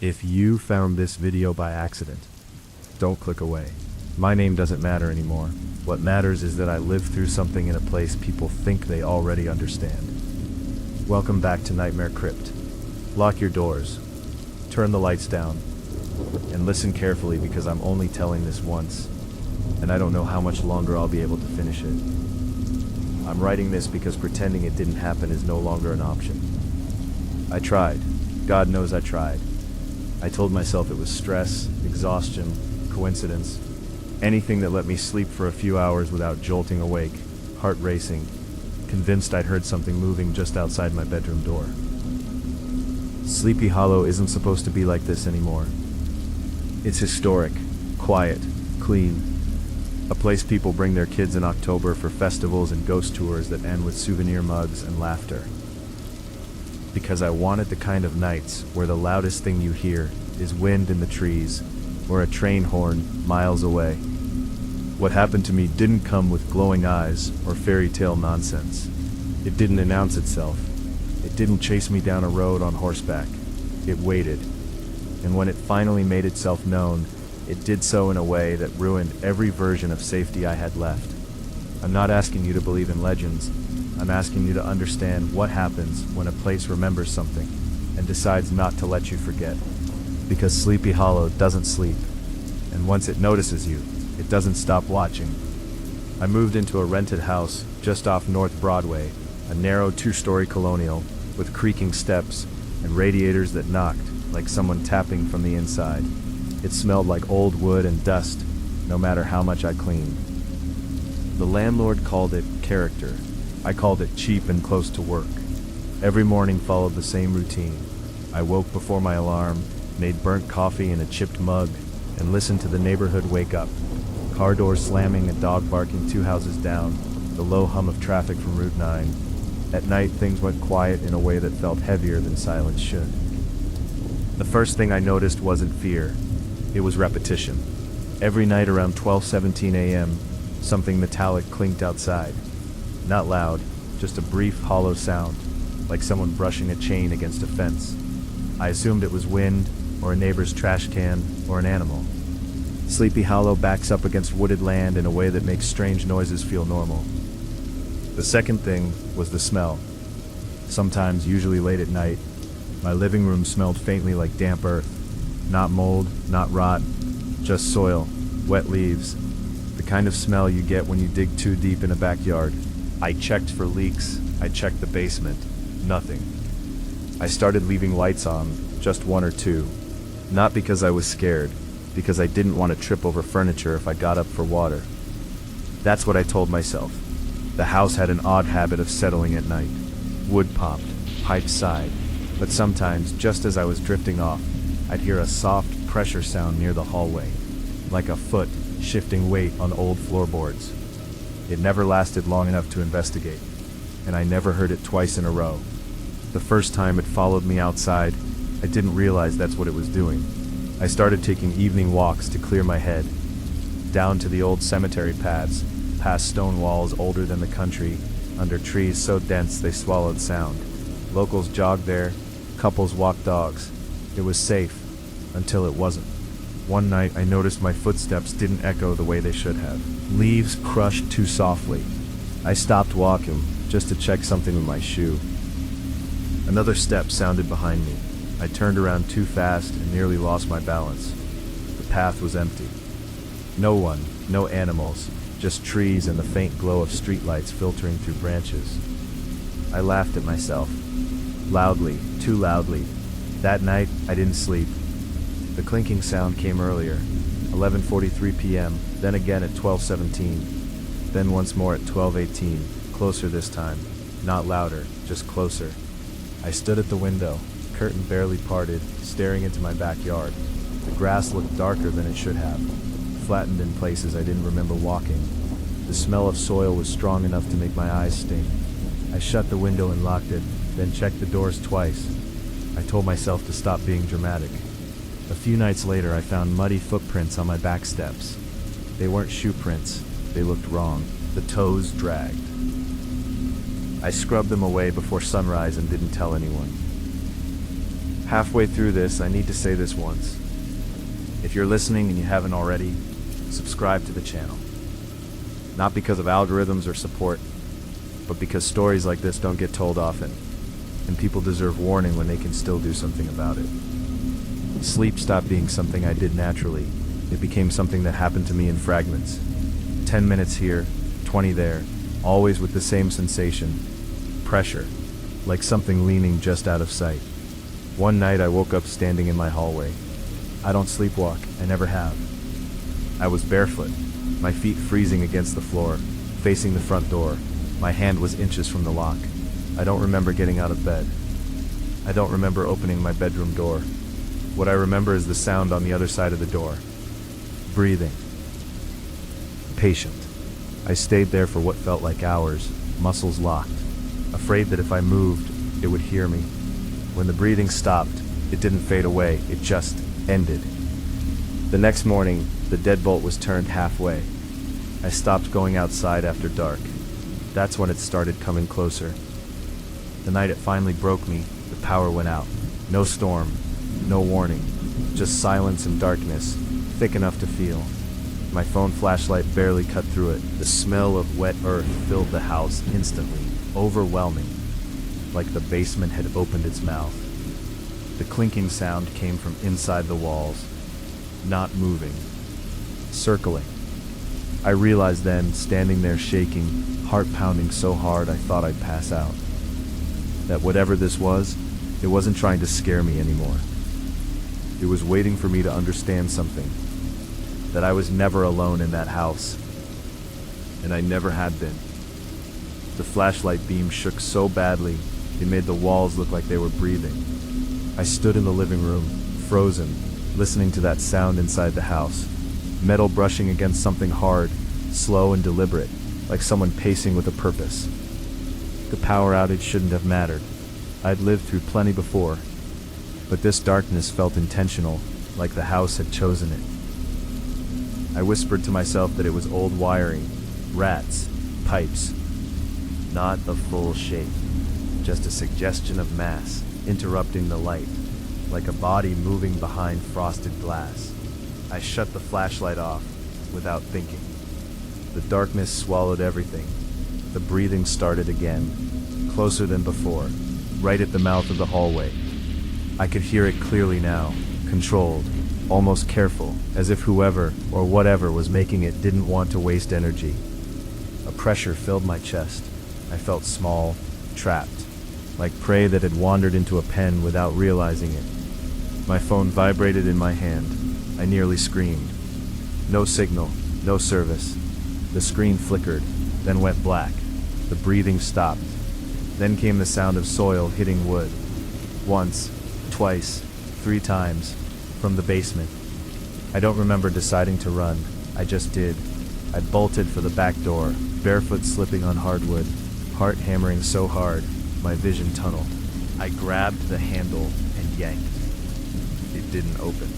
If you found this video by accident, don't click away. My name doesn't matter anymore. What matters is that I lived through something in a place people think they already understand. Welcome back to Nightmare Crypt. Lock your doors, turn the lights down, and listen carefully because I'm only telling this once, and I don't know how much longer I'll be able to finish it. I'm writing this because pretending it didn't happen is no longer an option. I tried. God knows I tried. I told myself it was stress, exhaustion, coincidence, anything that let me sleep for a few hours without jolting awake, heart racing, convinced I'd heard something moving just outside my bedroom door. Sleepy Hollow isn't supposed to be like this anymore. It's historic, quiet, clean. A place people bring their kids in October for festivals and ghost tours that end with souvenir mugs and laughter. Because I wanted the kind of nights where the loudest thing you hear is wind in the trees or a train horn miles away. What happened to me didn't come with glowing eyes or fairy tale nonsense. It didn't announce itself. It didn't chase me down a road on horseback. It waited. And when it finally made itself known, it did so in a way that ruined every version of safety I had left. I'm not asking you to believe in legends. I'm asking you to understand what happens when a place remembers something and decides not to let you forget. Because Sleepy Hollow doesn't sleep. And once it notices you, it doesn't stop watching. I moved into a rented house just off North Broadway, a narrow two-story colonial with creaking steps and radiators that knocked like someone tapping from the inside. It smelled like old wood and dust, no matter how much I cleaned. The landlord called it character. I called it cheap and close to work. Every morning followed the same routine. I woke before my alarm, made burnt coffee in a chipped mug, and listened to the neighborhood wake up. Car doors slamming, a dog barking 2 houses down, the low hum of traffic from Route 9. At night, things went quiet in a way that felt heavier than silence should. The first thing I noticed wasn't fear. It was repetition. Every night around 12:17 a.m., something metallic clinked outside. Not loud, just a brief, hollow sound, like someone brushing a chain against a fence. I assumed it was wind, or a neighbor's trash can, or an animal. Sleepy Hollow backs up against wooded land in a way that makes strange noises feel normal. The second thing was the smell. Sometimes, usually late at night, my living room smelled faintly like damp earth. Not mold, not rot, just soil, wet leaves. The kind of smell you get when you dig too deep in a backyard. I checked for leaks. I checked the basement. Nothing. I started leaving lights on, just one or two. Not because I was scared, because I didn't want to trip over furniture if I got up for water. That's what I told myself. The house had an odd habit of settling at night. Wood popped, pipes sighed, but sometimes, just as I was drifting off, I'd hear a soft pressure sound near the hallway, like a foot shifting weight on old floorboards. It never lasted long enough to investigate, and I never heard it twice in a row. The first time it followed me outside, I didn't realize that's what it was doing. I started taking evening walks to clear my head, down to the old cemetery paths, past stone walls older than the country, under trees so dense they swallowed sound. Locals jogged there, couples walked dogs. It was safe, until it wasn't. One night I noticed my footsteps didn't echo the way they should have. Leaves crushed too softly. I stopped walking, just to check something with my shoe. Another step sounded behind me. I turned around too fast and nearly lost my balance. The path was empty. No one, no animals, just trees and the faint glow of streetlights filtering through branches. I laughed at myself. Loudly, too loudly. That night, I didn't sleep. The clinking sound came earlier, 11:43 p.m., then again at 12:17, then once more at 12:18, closer this time, not louder, just closer. I stood at the window, curtain barely parted, staring into my backyard. The grass looked darker than it should have, flattened in places I didn't remember walking. The smell of soil was strong enough to make my eyes sting. I shut the window and locked it, then checked the doors twice. I told myself to stop being dramatic. A few nights later, I found muddy footprints on my back steps. They weren't shoe prints. They looked wrong. The toes dragged. I scrubbed them away before sunrise and didn't tell anyone. Halfway through this, I need to say this once. If you're listening and you haven't already, subscribe to the channel. Not because of algorithms or support, but because stories like this don't get told often, and people deserve warning when they can still do something about it. Sleep stopped being something I did naturally. It became something that happened to me in fragments. 10 minutes here, 20 there, always with the same sensation. Pressure, like something leaning just out of sight. One night I woke up standing in my hallway. I don't sleepwalk, I never have. I was barefoot, my feet freezing against the floor, facing the front door. My hand was inches from the lock. I don't remember getting out of bed. I don't remember opening my bedroom door. What I remember is the sound on the other side of the door. Breathing. Patient. I stayed there for what felt like hours, muscles locked, afraid that if I moved, it would hear me. When the breathing stopped, it didn't fade away, it just ended. The next morning, the deadbolt was turned halfway. I stopped going outside after dark. That's when it started coming closer. The night it finally broke me, the power went out. No storm, no warning, just silence and darkness, thick enough to feel. My phone flashlight barely cut through it. The smell of wet earth filled the house instantly, overwhelming, like the basement had opened its mouth. The clinking sound came from inside the walls, not moving, circling. I realized then, standing there shaking, heart pounding so hard I thought I'd pass out, that whatever this was, it wasn't trying to scare me anymore. It was waiting for me to understand something, that I was never alone in that house, and I never had been. The flashlight beam shook so badly, it made the walls look like they were breathing. I stood in the living room, frozen, listening to that sound inside the house. Metal brushing against something hard, slow and deliberate, like someone pacing with a purpose. The power outage shouldn't have mattered. I'd lived through plenty before, but this darkness felt intentional, like the house had chosen it. I whispered to myself that it was old wiring, rats, pipes, not a full shape. Just a suggestion of mass, interrupting the light, like a body moving behind frosted glass. I shut the flashlight off, without thinking. The darkness swallowed everything. The breathing started again, closer than before, right at the mouth of the hallway. I could hear it clearly now, controlled, almost careful, as if whoever or whatever was making it didn't want to waste energy. A pressure filled my chest. I felt small, trapped, like prey that had wandered into a pen without realizing it. My phone vibrated in my hand. I nearly screamed. No signal, no service. The screen flickered, then went black. The breathing stopped. Then came the sound of soil hitting wood. Once, twice, 3 times, from the basement. I don't remember deciding to run. I just did. I bolted for the back door, barefoot slipping on hardwood, heart hammering so hard, my vision tunneled. I grabbed the handle and yanked. It didn't open.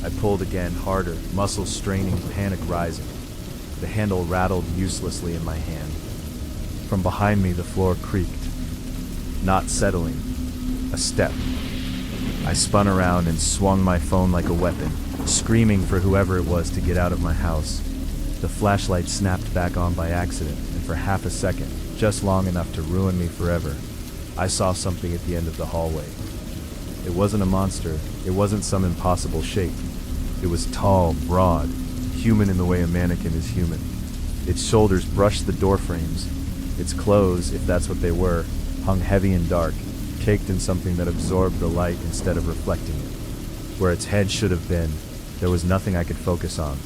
I pulled again, harder, muscles straining, panic rising. The handle rattled uselessly in my hand. From behind me, the floor creaked. Not settling. A step. I spun around and swung my phone like a weapon, screaming for whoever it was to get out of my house. The flashlight snapped back on by accident, and for half a second, just long enough to ruin me forever, I saw something at the end of the hallway. It wasn't a monster. It wasn't some impossible shape. It was tall, broad, human in the way a mannequin is human. Its shoulders brushed the door frames. Its clothes, if that's what they were, hung heavy and dark, caked in something that absorbed the light instead of reflecting it. Where its head should have been, there was nothing I could focus on.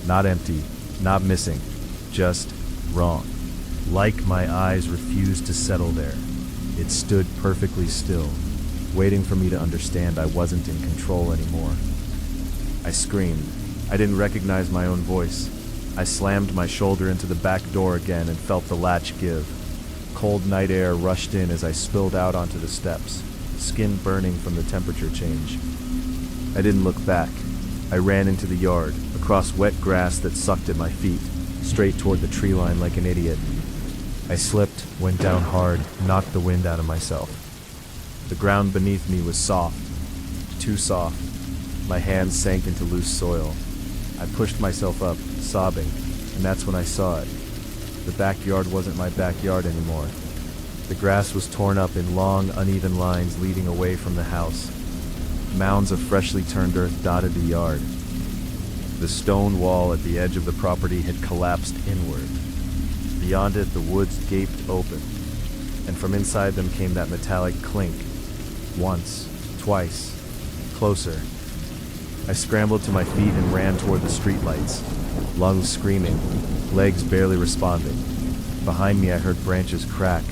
Not empty, not missing, just wrong. Like my eyes refused to settle there. It stood perfectly still, waiting for me to understand I wasn't in control anymore. I screamed. I didn't recognize my own voice. I slammed my shoulder into the back door again and felt the latch give. Cold night air rushed in as I spilled out onto the steps, skin burning from the temperature change. I didn't look back. I ran into the yard, across wet grass that sucked at my feet, straight toward the tree line like an idiot. I slipped, went down hard, knocked the wind out of myself. The ground beneath me was soft, too soft. My hands sank into loose soil. I pushed myself up, sobbing, and that's when I saw it. The backyard wasn't my backyard anymore. The grass was torn up in long, uneven lines leading away from the house. Mounds of freshly turned earth dotted the yard. The stone wall at the edge of the property had collapsed inward. Beyond it, the woods gaped open, and from inside them came that metallic clink. Once, twice, closer. I scrambled to my feet and ran toward the streetlights, lungs screaming, legs barely responding. Behind me I heard branches crack,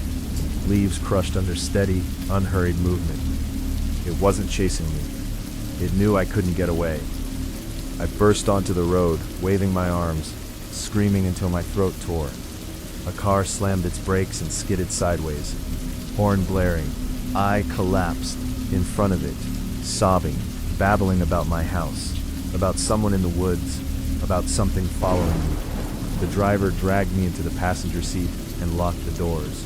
leaves crushed under steady, unhurried movement. It wasn't chasing me. It knew I couldn't get away. I burst onto the road, waving my arms, screaming until my throat tore. A car slammed its brakes and skidded sideways, horn blaring. I collapsed in front of it, sobbing, babbling about my house, about someone in the woods, about something following me. The driver dragged me into the passenger seat and locked the doors.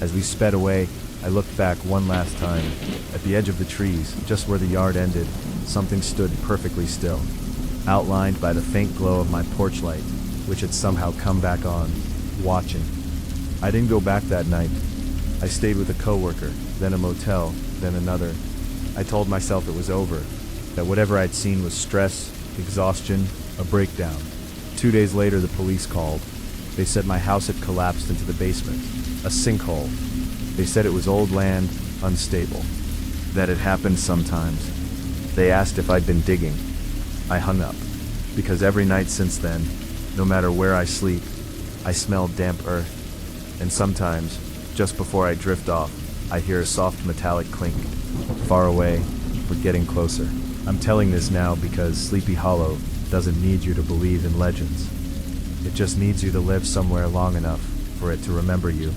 As we sped away, I looked back one last time. At the edge of the trees, just where the yard ended, something stood perfectly still, outlined by the faint glow of my porch light, which had somehow come back on, watching. I didn't go back that night. I stayed with a coworker, then a motel, then another. I told myself it was over, that whatever I'd seen was stress, exhaustion, a breakdown. 2 days later, the police called. They said my house had collapsed into the basement, a sinkhole. They said it was old land, unstable, that it happened sometimes. They asked if I'd been digging. I hung up, because every night since then, no matter where I sleep, I smell damp earth, and sometimes, just before I drift off, I hear a soft metallic clink. Far away, but getting closer. I'm telling this now because Sleepy Hollow doesn't need you to believe in legends. It just needs you to live somewhere long enough for it to remember you.